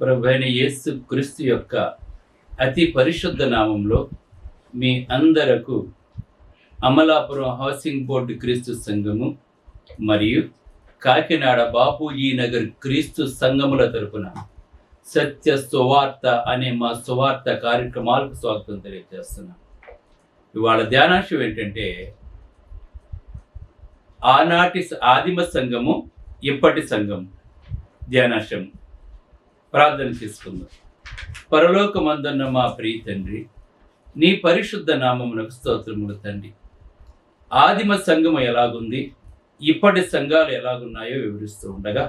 ప్రభువైన యేసు క్రీస్తు యొక్క అతి పరిశుద్ధ నామంలో మీ అందరకు అమలాపురం హౌసింగ్ బోర్డు క్రీస్తు సంఘము మరియు కాకినాడ బాపూజీ నగర్ క్రీస్తు సంఘముల తరపున సత్య సువార్త అనే మా సువార్త కార్యక్రమాలకు స్వాగతం తెలియజేస్తున్నాం. ఇవాళ ధ్యానాంశం ఏంటంటే ఆనాటి ఆదిమ సంఘము ఇప్పటి సంఘం. ధ్యానాంశం ప్రార్థన చేసుకుందాం. పరలోకమందున్న మా ప్రియ తండ్రి, నీ పరిశుద్ధ నామమునకు స్తోత్రములు తండ్రి. ఆదిమ సంఘము ఎలాగుంది, ఇప్పటి సంఘాలు ఎలాగున్నాయో వివరిస్తూ ఉండగా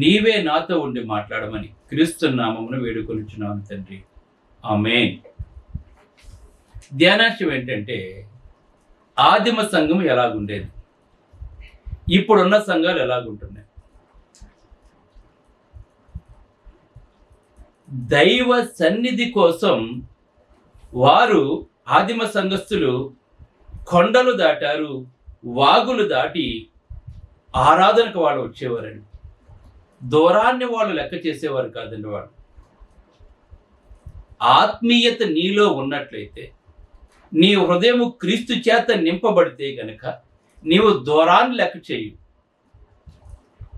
నీవే నాతో ఉండి మాట్లాడమని క్రీస్తు నామమును వేడుకొనిచున్నాను తండ్రి. ఆమేన్. ధ్యానాంశం ఏంటంటే ఆదిమ సంఘం ఎలాగుండేది, ఇప్పుడున్న సంఘాలు ఎలాగుంటున్నాయి. దైవ సన్నిధి కోసం వారు ఆదిమ సంఘస్థులు కొండలు దాటారు, వాగులు దాటి ఆరాధనకు వాళ్ళు వచ్చేవారండి. దూరాన్ని వాళ్ళు లెక్క చేసేవారు కాదండి. వాళ్ళు ఆత్మీయత నీలో ఉన్నట్లయితే, నీ హృదయము క్రీస్తు చేత నింపబడితే గనక నీవు దూరాన్ని లెక్క చేయు,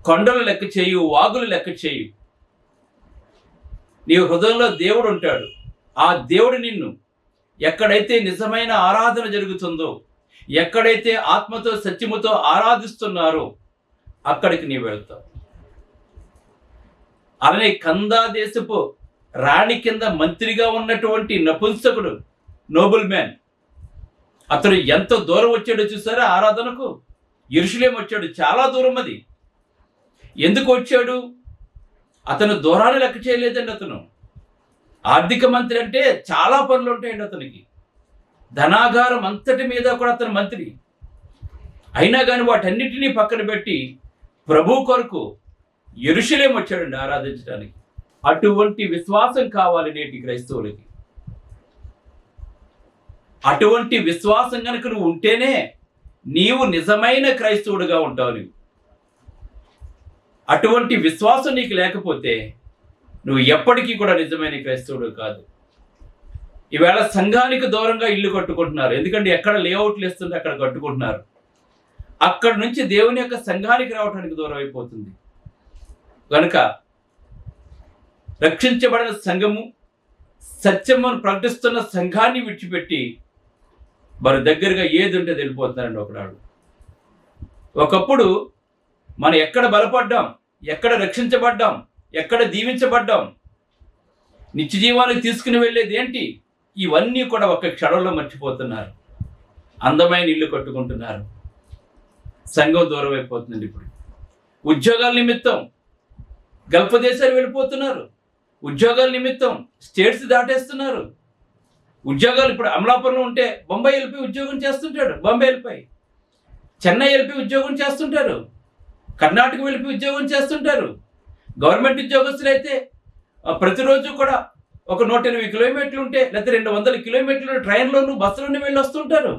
కొండలు లెక్క చేయు, వాగులు లెక్క చేయు. నీ హృదయంలో దేవుడు ఉంటాడు. ఆ దేవుడు నిన్ను ఎక్కడైతే నిజమైన ఆరాధన జరుగుతుందో, ఎక్కడైతే ఆత్మతో సత్యముతో ఆరాధిస్తున్నారో అక్కడికి నీవు వెళ్తావు. అలానే కందా దేశపు రాణి కింద మంత్రిగా ఉన్నటువంటి నపుంసకుడు, నోబుల్ మ్యాన్, అతడు ఎంత దూరం వచ్చాడో చూసారా ఆరాధనకు? యెరూషలేము వచ్చాడు. చాలా దూరం అది. ఎందుకు వచ్చాడు? అతను దూరాన్ని లెక్క చేయలేదండి. అతను ఆర్థిక మంత్రి అంటే చాలా పనులు ఉంటాయండి అతనికి. ధనాగారం అంతటి మీద కూడా అతను మంత్రి. అయినా కానీ వాటన్నిటినీ పక్కన పెట్టి ప్రభు కొరకు యెరూషలేము వచ్చాడండి ఆరాధించడానికి. అటువంటి విశ్వాసం కావాలి నేటి క్రైస్తవులకి. అటువంటి విశ్వాసం కనుక నువ్వు ఉంటేనే నీవు నిజమైన క్రైస్తవుడిగా ఉంటావు. నీవు అటువంటి విశ్వాసం నీకు లేకపోతే నువ్వు ఎప్పటికీ కూడా నిజమైన క్రైస్తవుడు కాదు. ఈవేళ సంఘానికి దూరంగా ఇల్లు కట్టుకుంటున్నారు. ఎందుకంటే ఎక్కడ లేఅవుట్లు ఇస్తుంటే అక్కడ కట్టుకుంటున్నారు. అక్కడ నుంచి దేవుని యొక్క సంఘానికి రావడానికి దూరం అయిపోతుంది. కనుక రక్షించబడిన సంఘము, సత్యమును ప్రకటిస్తున్న సంఘాన్ని విడిచిపెట్టి మరి దగ్గరగా ఏది ఉంటే వెళ్ళిపోతున్నారండి ఒకనాడు. ఒకప్పుడు మనం ఎక్కడ బలపడ్డాం, ఎక్కడ రక్షించబడ్డాం, ఎక్కడ దీవించబడ్డాం, నిత్య జీవానికి తీసుకుని వెళ్ళేది ఏంటి, ఇవన్నీ కూడా ఒక క్షణంలో మర్చిపోతున్నారు. అందమైన ఇల్లు కట్టుకుంటున్నారు. సంఘం దూరం అయిపోతుంది. ఇప్పుడు ఉద్యోగాల నిమిత్తం గల్ఫ్ దేశాలు వెళ్ళిపోతున్నారు. ఉద్యోగాల నిమిత్తం స్టేట్స్ దాటేస్తున్నారు. ఉద్యోగాలు ఇప్పుడు అమలాపురంలో ఉంటే బొంబాయి వెళ్ళిపోయి ఉద్యోగం చేస్తుంటాడు. బొంబాయి వెళ్ళిపోయి చెన్నై వెళ్ళిపోయి ఉద్యోగం చేస్తుంటారు. కర్ణాటక వెళ్ళిపోయి ఉద్యోగం చేస్తుంటారు. గవర్నమెంట్ ఉద్యోగస్తులు అయితే ప్రతిరోజు కూడా ఒక 180 కిలోమీటర్లు ఉంటే లేకపోతే 200 కిలోమీటర్లు ట్రైన్లోను బస్సులోనే వెళ్ళి వస్తుంటారు.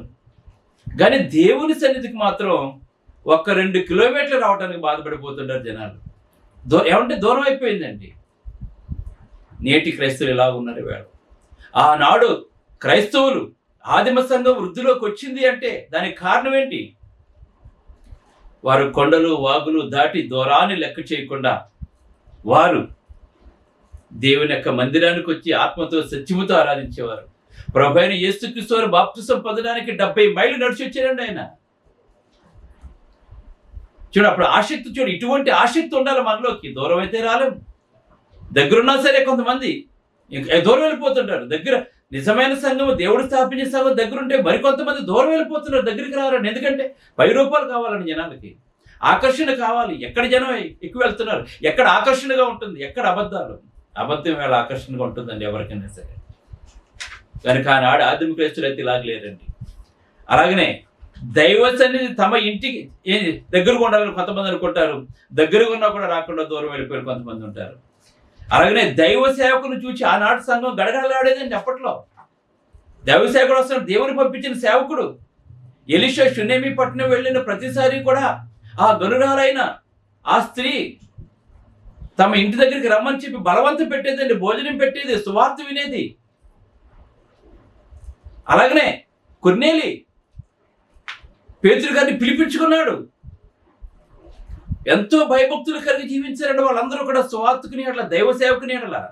కానీ దేవుని సన్నిధికి మాత్రం 1-2 కిలోమీటర్లు రావడానికి బాధపడిపోతుంటారు జనాలు. ఏమంటే దూరం అయిపోయిందండి. నేటి క్రైస్తవులు ఎలా ఉన్నారు వేళ. ఆనాడు క్రైస్తవులు ఆదిమ సంఘం వృద్ధిలోకి వచ్చింది అంటే దానికి కారణం ఏంటి? వారు కొండలు వాగులు దాటి దూరాన్ని లెక్క చేయకుండా వారు దేవుని యొక్క మందిరానికి వచ్చి ఆత్మతో సత్యముతో ఆరాధించేవారు. ప్రభువైన యేసుక్రీస్తు వారు బాప్తిసం పొందడానికి 70 మైళ్ళు నడిచి వచ్చారండి ఆయన. చూడు, అప్పుడు ఆసక్తి చూడు. ఇటువంటి ఆసక్తి ఉండాలి మనలోకి. దూరం అయితే రాలేం. దగ్గరున్నా సరే కొంతమంది దూరం వెళ్ళిపోతుంటారు. దగ్గర నిజమైన సంఘం, దేవుడు స్థాపించే సంఘం దగ్గరుంటే మరికొంతమంది దూరం వెళ్ళిపోతున్నారు, దగ్గరికి రావాలని. ఎందుకంటే 10 రూపాయలు కావాలని జనాలకి, ఆకర్షణ కావాలి. ఎక్కడ జనం ఎక్కువ వెళ్తున్నారు, ఎక్కడ ఆకర్షణగా ఉంటుంది, ఎక్కడ అబద్ధాలు. అబద్ధం వేళ ఆకర్షణగా ఉంటుందండి ఎవరికైనా సరే. కనుక ఆనాడు ఆదిమ క్రైస్తవులు అయితే ఇలాగలేరండి. అలాగనే దైవ సన్నిధి తమ ఇంటికి దగ్గరగా ఉండాలని కొంతమంది అనుకుంటారు. దగ్గరగా ఉన్నా కూడా రాకుండా దూరం వెళ్ళిపోయిన కొంతమంది ఉంటారు. అలాగనే దైవ సేవకుని చూసి ఆనాటి సంఘం గడగడలాడేదండి. అప్పట్లో దైవ సేవకుడు వస్తున్న దేవుని పంపించిన సేవకుడు ఎలీషా షునేమి పట్టణం వెళ్ళిన ప్రతిసారి కూడా ఆ గనురాలైన ఆ స్త్రీ తమ ఇంటి దగ్గరికి రమ్మని చెప్పి బలవంతం పెట్టేదండి, భోజనం పెట్టేది, సువార్త వినేది. అలాగనే కొర్నేలి పేతురు గారిని పిలిపించుకున్నాడు. ఎంతో భయభక్తులు కలిగి జీవించారండి వాళ్ళందరూ కూడా, సువార్తకుని అట్లా దైవ సేవకుని అట్లా.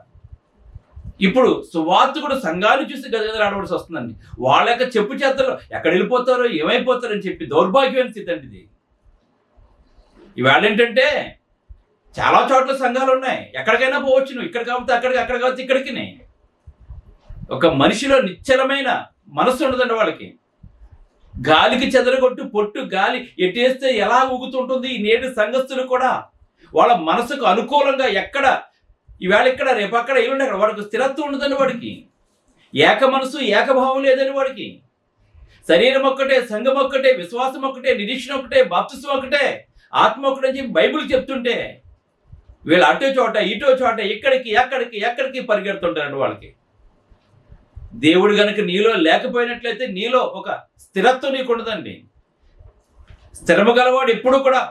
ఇప్పుడు సువార్తకుడు సంఘాన్ని చూసి గదగదలాడవలసి వస్తుందండి. వాళ్ళ యొక్క చెప్పు చేతల్లో ఎక్కడ వెళ్ళిపోతారో ఏమైపోతారో అని చెప్పి దౌర్భాగ్యమైన స్థితి అండి ఇది. ఇవాళ ఏంటంటే చాలా చోట్ల సంఘాలు ఉన్నాయి, ఎక్కడికైనా పోవచ్చు, నువ్వు ఇక్కడ కాకపోతే అక్కడికి, అక్కడ కాకపోతే ఇక్కడికి. ఒక మనిషిలో నిశ్చలమైన మనస్సు ఉండదండి వాళ్ళకి. గాలికి చెదరగొట్టు పొట్టు గాలి ఎట్టేస్తే ఎలా ఊగుతుంటుంది ఈ నేటి సంఘస్థులు కూడా. వాళ్ళ మనసుకు అనుకూలంగా ఎక్కడ ఈవేళ ఇక్కడ రేపు అక్కడ ఏముండే అక్కడ వాడికి స్థిరత్వం ఉండదండి. వాడికి ఏక మనసు ఏకభావం లేదని వాడికి. శరీరం ఒక్కటే, సంఘం ఒక్కటే, విశ్వాసం ఒక్కటే, నిరీక్షణ ఒకటే, బాప్తిస్మం ఒకటే, ఆత్మ ఒకటే అని చెప్పి బైబిల్ చెప్తుంటే వీళ్ళు అటో చోట ఇటో చోట ఇక్కడికి ఎక్కడికి ఎక్కడికి పరిగెడుతుంటారండి. వాళ్ళకి దేవుడు గనుక నీలో లేకపోయినట్లయితే నీలో ఒక స్థిరత్వం నీకు ఉండదండి. స్థిరము గలవాడు ఎప్పుడు కూడా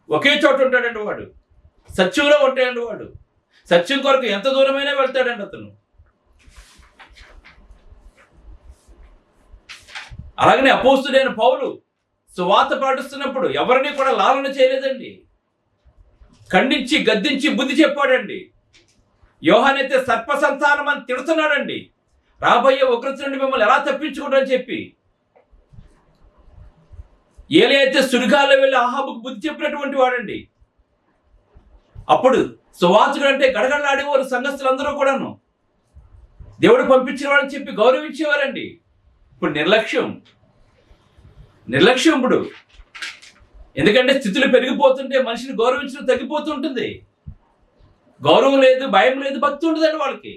ఒకే చోట ఉంటాడండి. వాడు సత్యంలో ఉంటాడండి. వాడు సత్యం కొరకు ఎంత దూరమైనా వెళ్తాడండి అతను. అలాగనే అపోస్తుడైన పౌలు సువార్త పాటిస్తున్నప్పుడు ఎవరిని కూడా లాలన చేయలేదండి. ఖండించి గద్దించి బుద్ధి చెప్పాడండి. యోహానైతే సర్ప సంతానం అని తిడుతున్నాడండి. రాబోయే ఉగ్రత నుండి మిమ్మల్ని ఎలా తప్పించుకుంటారని చెప్పి. ఏలీ అయితే సుడిగాల్లో వెళ్ళి అహాబుకు బుద్ధి చెప్పినటువంటి వాడండి. అప్పుడు సువార్తకుడు అంటే గడగడలాడేవారు సంఘస్థులందరూ కూడాను. దేవుడు పంపించిన వాడని చెప్పి గౌరవించేవారండి. ఇప్పుడు నిర్లక్ష్యం ఇప్పుడు. ఎందుకంటే స్థితులు పెరిగిపోతుంటే మనిషిని గౌరవించడం తగ్గిపోతుంటుంది. గౌరవం లేదు, భయం లేదు, భక్తి ఉండదండి వాళ్ళకి.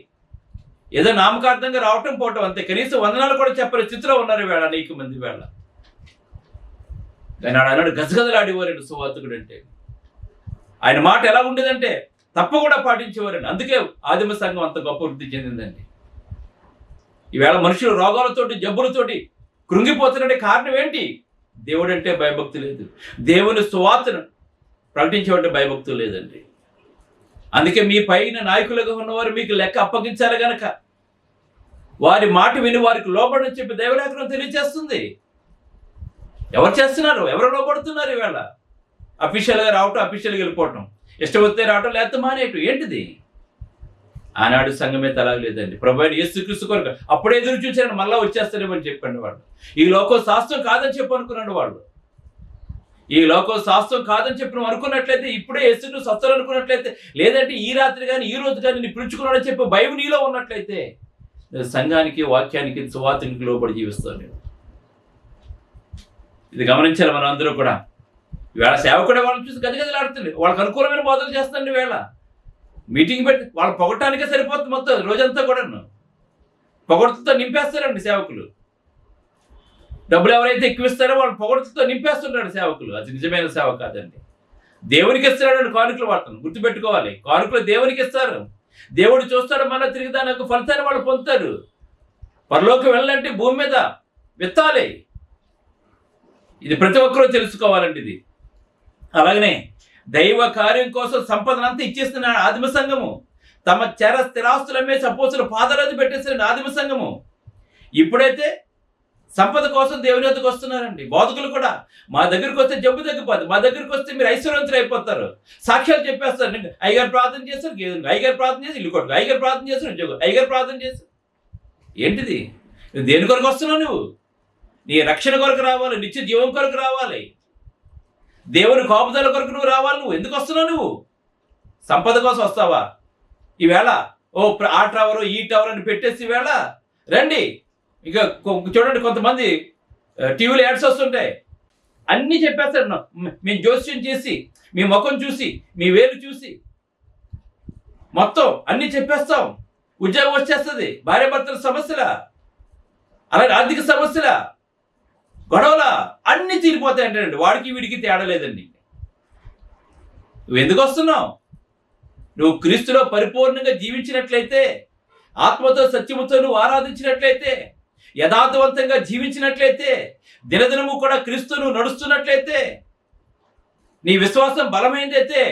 ఏదో నామకార్థంగా రావటం పోవటం అంతే. కనీసం వందనాలు కూడా చెప్పని స్థితిలో ఉన్నారు వేళ అనేక మంది వేళ. కానీ ఆనాడు గజగజలాడేవారండి సువార్తకుడు అంటే. ఆయన మాట ఎలా ఉండేదంటే తప్పకుండా పాటించేవారండి. అందుకే ఆదిమ సంఘం అంత గొప్ప వృద్ధి చెందిందండి. ఈవేళ మనుషులు రోగాలతోటి జబ్బులతోటి కృంగిపోతున్నట్టే కారణం ఏంటి? దేవుడు అంటే భయభక్తి లేదు. దేవుని సువార్తను ప్రకటించేవంటే భయభక్తులు లేదండి. అందుకే మీ పైన నాయకులుగా ఉన్నవారు మీకు లెక్క అప్పగించారు గనక వారి మాట విని వారికి లోబడని చెప్పి దైవలేఖనం తెలియజేస్తుంది. ఎవరు చేస్తున్నారు? ఎవరు లోబడుతున్నారు? ఈవేళ అఫీషియల్గా రావటం, అఫీషియల్గా వెళ్ళిపోవటం, ఇష్టం వస్తే రావటం, లేకపోతే మానేయటం. ఏంటిది? ఆనాడు సంఘమే తలాగలేదండి. ప్రభువైన యేసుక్రీస్తు కొరకు అప్పుడే ఎదురు చూశాడు, మళ్ళా వచ్చేస్తారేమని చెప్పండి వాళ్ళు. ఈ లోకం శాస్త్రం కాదని చెప్పి అనుకున్నాడు వాళ్ళు. ఈ లోకం శాస్త్రం కాదని చెప్పి నువ్వు అనుకున్నట్లయితే, ఇప్పుడే యేసును సత్తారు అనుకున్నట్లయితే, లేదంటే ఈ రాత్రి కానీ ఈ రోజు కానీ నీ పిలుచుకున్నాడని చెప్పి భయం నీలో ఉన్నట్లయితే సంఘానికి, వాక్యానికి, సువార్తకి లోబడి జీవిస్తావు నేను. ఇది గమనించాలి మనం అందరూ కూడా. ఈవేళ సేవకుడే వాళ్ళని చూసి గజగజలాడుతుంది. వాళ్ళకి అనుకూలమైన బోధలు చేస్తాండి. ఈవేళ మీటింగ్ పెట్టి వాళ్ళు పొగటానికే సరిపోతుంది. మొత్తం రోజంతా కూడా పొగడుతో నింపేస్తారండి సేవకులు. డబ్బులు ఎవరైతే ఎక్కువ ఇస్తారో వాళ్ళు పొగడుతో నింపేస్తున్నాడు సేవకులు. అది నిజమైన సేవ కాదండి. దేవునికి ఇస్తున్నాడు కానుకలు. వాడతాను గుర్తుపెట్టుకోవాలి. కానుకలు దేవునికి ఇస్తారు. దేవుడు చూస్తాడు, మన తిరిగి దాని యొక్క ఫలితాన్ని వాళ్ళు పొందుతారు. పరలోకి వెళ్ళాలంటే భూమి మీద విత్తాలి. ఇది ప్రతి ఒక్కరూ తెలుసుకోవాలండి. ఇది అలాగనే దైవ కార్యం కోసం సంపదనంతా ఇచ్చేస్తున్నాడు ఆదిమ సంఘము. తమ చెర స్థిరాస్తులమే సపోసులు పాదరాజు పెట్టేసిన ఆదిమ సంఘము. ఇప్పుడైతే సంపద కోసం దేవుని వద్దకు వస్తున్నారండి. బోధకులు కూడా మా దగ్గరికి వస్తే జబ్బు తగ్గిపోతుంది, మా దగ్గరికి వస్తే మీరు ఐశ్వర్యవంతులు అయిపోతారు, సాక్ష్యాలు చెప్పేస్తారు. అయ్యగారు ప్రార్థన చేస్తారు, అయ్యగారు ప్రార్థన చేసి ఇల్లు కొట్టు, అయ్యగారు ప్రార్థన చేస్తారు, ఉద్యోగం, అయ్యగారు ప్రార్థన చేస్తారు. ఏంటిది? నువ్వు దేని కొరకు వస్తున్నావు? నువ్వు నీ రక్షణ కొరకు రావాలి, నిత్య జీవం కొరకు రావాలి, దేవుని కాపుదల కొరకు నువ్వు రావాలి. నువ్వు ఎందుకు వస్తున్నావు? నువ్వు సంపద కోసం వస్తావా? ఈవేళ ఆ టవరు ఈ టవర్ అని పెట్టేసి ఈవేళ రండి. ఇక చూడండి, కొంతమంది టీవీలో యాడ్స్ వస్తుంటాయి, అన్నీ చెప్పేస్తారు. మేము జోస్యం చేసి, మీ ముఖం చూసి, మీ వేలు చూసి మొత్తం అన్నీ చెప్పేస్తాం. ఉద్యోగం వచ్చేస్తుంది, భార్యాభర్తల సమస్యల, అలాగే ఆర్థిక సమస్యల, గొడవల అన్నీ తీరిపోతాయి అంటారండి. వాడికి వీడికి తేడా లేదండి. నువ్వు ఎందుకు వస్తున్నావు? నువ్వు క్రీస్తులో పరిపూర్ణంగా జీవించినట్లయితే, ఆత్మతో సత్యముతో నువ్వు ఆరాధించినట్లయితే, యథార్థవంతంగా జీవించినట్లయితే, దినదినము కూడా క్రీస్తును నడుస్తున్నట్లయితే, నీ విశ్వాసం బలమైందైతే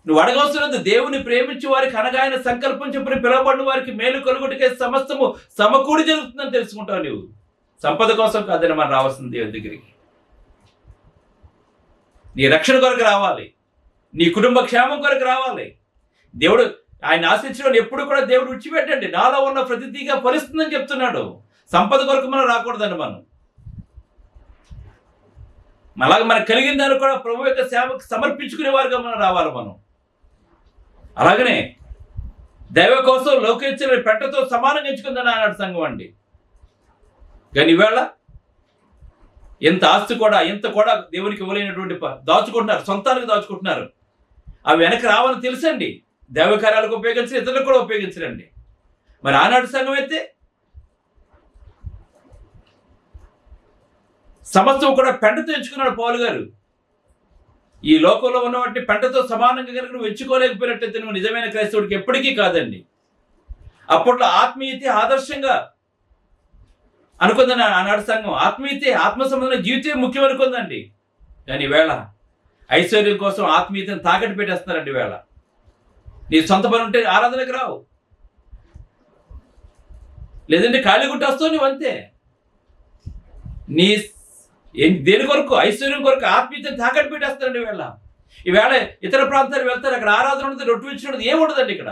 నువ్వు అడగవసరం దేవుని ప్రేమించి వారికి అనగా ఆయన సంకల్పం చెప్పిన పిలవబడిన వారికి మేలు కలుగుటకే సమస్తము సమకూడి జరుగుతుందని తెలుసుకుంటావు. నువ్వు సంపద కోసం కాదని మనం రావాల్సింది దేవుని దగ్గరికి. నీ రక్షణ కొరకు రావాలి, నీ కుటుంబ క్షేమం కొరకు రావాలి. దేవుడు ఆయన ఆశించడం ఎప్పుడు కూడా దేవుడు విడిచిపెట్టండి. నాలో ఉన్న ప్రతిగా ఫలిస్తుందని చెప్తున్నాడు. సంపద కొరకు మనం రాకూడదండి. అలాగే మనకు కలిగిన దాన్ని కూడా ప్రభు యొక్క సేవకు సమర్పించుకునే వారుగా మనం రావాలి. మనం అలాగనే దైవ కోసం లోకించిన పెట్టతో సమానంగా ఎంచుకుందని అన్నాడు సంఘం అండి. కానీ ఈవేళ ఎంత ఆస్తి కూడా ఎంత కూడా దేవునికి ఇవ్వలేనటువంటి దాచుకుంటున్నారు, సొంతానికి దాచుకుంటున్నారు. అవి వెనక్కి రావాలని తెలుసండి. దైవ కార్యాలకు ఉపయోగించరు, ఇతరులకు కూడా ఉపయోగించరండి. మరి ఆనాటి సంఘం అయితే సమస్తం కూడా పెంటతో ఎంచుకున్నాడు పౌలు గారు. ఈ లోకంలో ఉన్నవాటి పెంటతో సమానంగా కనుక నువ్వు ఎంచుకోలేకపోయినట్లయితే నువ్వు నిజమైన క్రైస్తవుడికి ఎప్పటికీ కాదండి. అప్పట్లో ఆత్మీయత ఆదర్శంగా అనుకుందని ఆనాడు సంఘం. ఆత్మీయత ఆత్మ సంబంధమైన జీవితం ముఖ్యం అనుకుందండి. కానీ వేళ ఐశ్వర్యం కోసం ఆత్మీయతను తాకట్టు పెట్టేస్తున్నారండి. వేళ నీ సొంత పని ఉంటే ఆరాధనకు రావు, లేదంటే ఖాళీ గుట్టొస్తావు నువ్వు అంతే. నీ దేని కొరకు? ఐశ్వర్యం కొరకు ఆత్మీయతను తాకట్టు పెట్టేస్తారండి. ఈవేళ ఇతర ప్రాంతాలు వెళ్తారు, అక్కడ ఆరాధన ఉంటుంది, రొట్టు విచ్చినది ఏముండదండి. ఇక్కడ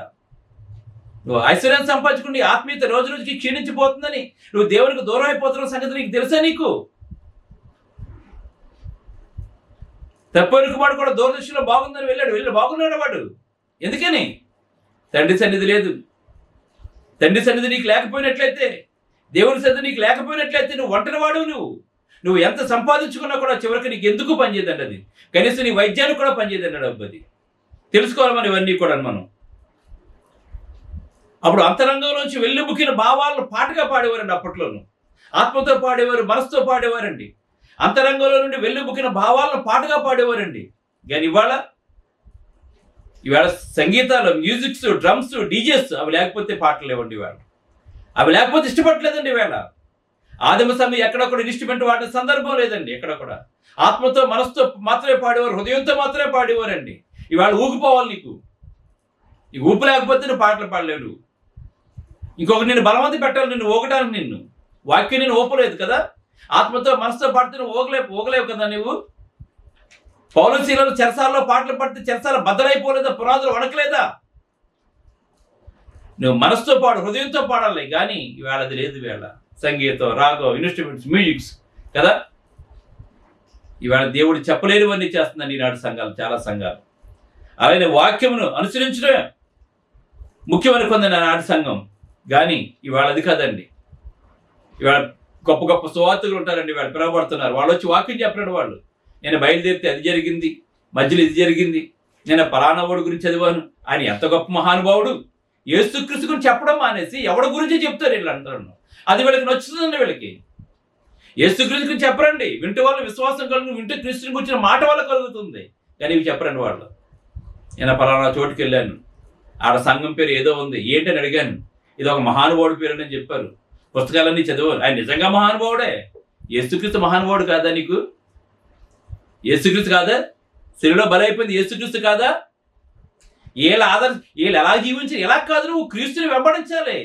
నువ్వు ఐశ్వర్యాన్ని సంపాదించుకుని ఆత్మీయత రోజు రోజుకి క్షీణించిపోతుందని, నువ్వు దేవునికి దూరం అయిపోతున్న సంగతి నీకు తెలుసా? నీకు తప్పని కుమారుడు కూడా దూరదృష్టిలో బాగుందని వెళ్ళి బాగున్నాడు వాడు. ఎందుకని? తండ్రి సన్నిధి లేదు. తండ్రి సన్నిధి నీకు లేకపోయినట్లయితే, దేవుని సన్నిధి నీకు లేకపోయినట్లయితే నువ్వు ఒంటరి వాడు. నువ్వు ఎంత సంపాదించుకున్నా కూడా చివరికి నీకు ఎందుకు పనిచేయదండి. అది కనీసం నీ వైద్యానికి కూడా పనిచేయదండి. డబ్బు అది తెలుసుకోవాలి మనం ఇవన్నీ కూడా. మనం అప్పుడు అంతరంగంలోంచి వెల్లుబుకిన భావాలను పాటగా పాడేవారండి. అప్పట్లోనూ ఆత్మతో పాడేవారు, మనసుతో పాడేవారండి. అంతరంగంలో నుండి వెల్లుబుకిన భావాలను పాటగా పాడేవారండి. కానీ ఇవాళ సంగీతాలు, మ్యూజిక్స్, డ్రమ్స్, డీజేస్ అవి లేకపోతే పాటలు లేవండి. అవి లేకపోతే ఇష్టపడలేదండి. ఆదిమ సమయం ఎక్కడొక్కడ ఇన్స్ట్రుమెంట్ వాడిన సందర్భం లేదండి. ఎక్కడ కూడా ఆత్మతో మనసుతో మాత్రమే పాడేవారు, హృదయంతో మాత్రమే పాడేవారండి. ఇవాళ ఊగిపోవాలి నీకు. ఈ ఊపు లేకపోతే నువ్వు పాటలు పాడలేవు. ఇంకొకటి నేను బలవంతి పెట్టాలి నిన్ను ఊగడానికి. నిన్ను వాక్యం నేను ఊపలేదు కదా. ఆత్మతో మనసుతో పాడితే నువ్వు ఊగలేవు కదా. నువ్వు పౌలు శీలలు చెరసాలలో పాటలు పడితే చెరసాల బద్దలైపోలేదా? పునాదులు వణకలేదా? నువ్వు మనసుతో పాడు, హృదయంతో పాడాలి. కానీ ఇవాళ అది లేదు. సంగీతం, రాగం, ఇన్స్ట్రుమెంట్స్, మ్యూజిక్స్ కదా. ఇవాళ దేవుడు చెప్పలేనివన్నీ చేస్తుందండి ఈనాడు సంఘాలు, చాలా సంఘాలు. అలాగే వాక్యమును అనుసరించడమే ముఖ్యమనుకుందండి ఆనాటి సంఘం. కానీ ఇవాళ అది కాదండి. ఇవాళ గొప్ప గొప్ప సువార్తలు ఉంటారండి. వాళ్ళు పిలవబడుతున్నారు. వాళ్ళు వచ్చి వాక్యం చెప్పినాడు. వాళ్ళు నేను బయలుదేరితే అది జరిగింది, మధ్యలో ఇది జరిగింది, నేను పలానావాడు గురించి చదివాను, ఆయన ఎంత గొప్ప మహానుభావుడు. యేసుక్రీస్తు గురించి చెప్పడం మానేసి ఎవడి గురించి చెప్తారు వీళ్ళందరూ. అది వీళ్ళకి నచ్చుతుందండి. వీళ్ళకి యేసుక్రీస్తు గురించి చెప్పరండి. వింటే వాళ్ళు విశ్వాసం కలుగు, వింటే క్రీస్తుని గురించిన మాట వల్ల కలుగుతుంది. కానీ ఇవి చెప్పరండి వాళ్ళు. నేను పలానా చోటుకి వెళ్ళాను, ఆడ సంఘం పేరు ఏదో ఉంది, ఏంటని అడిగాను, ఇది ఒక మహానుభావుడి పేరు అని చెప్పారు. పుస్తకాలన్నీ చదివారు. ఆయన నిజంగా మహానుభావుడే. యేసుక్రీస్తు మహానుభావుడు కాదా? నీకు యేసుక్రీస్తు కాదా? శరీరంలో బలైపోయింది యేసుక్రీస్తు కాదా? వీళ్ళు ఎలా జీవించారు? ఎలా కాదు, నువ్వు క్రీస్తుని వెంబడించాలి.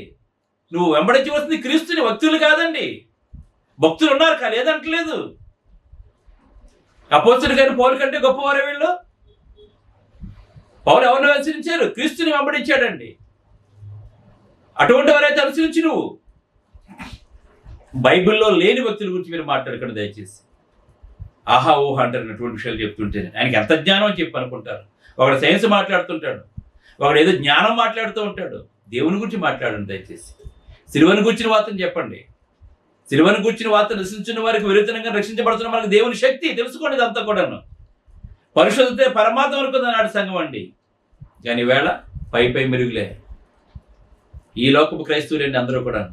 నువ్వు వెంబడించవలసింది క్రీస్తుని, భక్తులు కాదండి. భక్తులు ఉన్నారు కానీ లేదంటలేదు. అపోస్తలుడు గారి పౌలు కంటే గొప్పవారే వీళ్ళు. పౌలు ఎవరిని అనుసరించారు? క్రీస్తుని వెంబడించాడండి. అటువంటి వారైతే అనుసరించి నువ్వు బైబిల్లో లేని భక్తుల గురించి మీరు మాట్లాడకండి దయచేసి. ఆహా ఊహ అంటారు అటువంటి విషయాలు చెప్తుంటే. ఆయనకి ఎంత జ్ఞానం అని చెప్పి అనుకుంటారు. ఒకడు సైన్స్ మాట్లాడుతుంటాడు, ఒకడు ఏదో జ్ఞానం మాట్లాడుతూ ఉంటాడు. దేవుని గురించి మాట్లాడండి దయచేసి. సిలువను గుర్చిన వార్తను చెప్పండి. సిలువను గుర్చిన వార్త నశించిన వారికి విరుద్ధంగా రక్షించబడుతున్న వారికి దేవుని శక్తి తెలుసుకోండి. ఇదంతా కూడాను పరిశుద్ధతే పరమాత్మ అనుకుంది నాటి సంఘం అండి. కానీ ఈవేళ పై మెరుగులే. ఈ లోకపు క్రైస్తవులండి అందరూ కూడా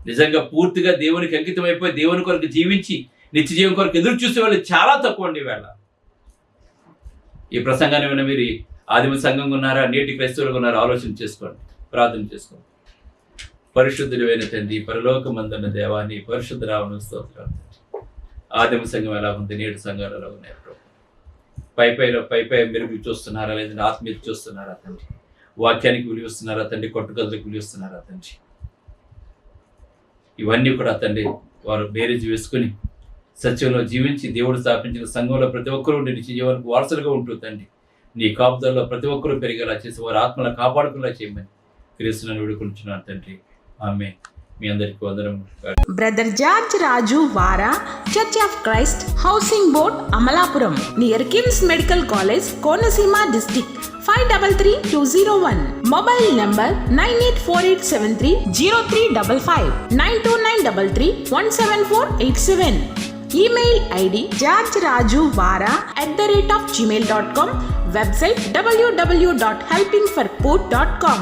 నిజంగా పూర్తిగా దేవునికి అంకితం అయిపోయి దేవుని కొరకు జీవించి నిత్య జీవం కొరకు ఎదురు చూసే వాళ్ళు చాలా తక్కువ అండి. ఈవేళ ఈ ప్రసంగాన్ని విన్న మీరు ఆదిమ సంఘంగా ఉన్నారా, నేటి క్రైస్తవులుగా ఉన్నారా ఆలోచన చేసుకోండి, ప్రార్థన చేసుకోండి. పరిశుద్ధులైన తండ్రి, పరలోకమందున్న దేవాన్ని, పరిశుద్ధ రావణ స్తోత్రాలు. ఆదిమ సంఘం ఎలా ఉంది, నేటి సంఘాలు ఎలా ఉన్నాయి? పై మెరుగు చూస్తున్నారా, లేదంటే ఆత్మీయత చూస్తున్నారా తండ్రి? వాక్యానికి విలువిస్తున్నారా తండ్రి? కొట్టుకలకు విలువిస్తున్నారా తండ్రి? ఇవన్నీ కూడా తండ్రి వారు బేరీజు వేసుకుని సత్యంలో జీవించి దేవుడు స్థాపించిన సంఘంలో ప్రతి ఒక్కరూ నిలిచి జీవనకు వారసులుగా ఉంటూ తండ్రి నీ కాపుదల్లో ప్రతి ఒక్కరూ పెరిగేలా చేసి వారి ఆత్మలను కాపాడుకునేలా చేయమని క్రీస్తులను వేడుకుంటున్నాను తండ్రి. ఆమేన్. మీ అందరికీ వందనము. బ్రదర్ జార్జ్ రాజు వారా, church of Christ, housing board, Amalapuram, near KIMS medical college, Konaseema district, 532001. Mobile number 9848730355, 929331747. Email ID georgerajuvara@gmail.com. Website www.helpingforpoor.com.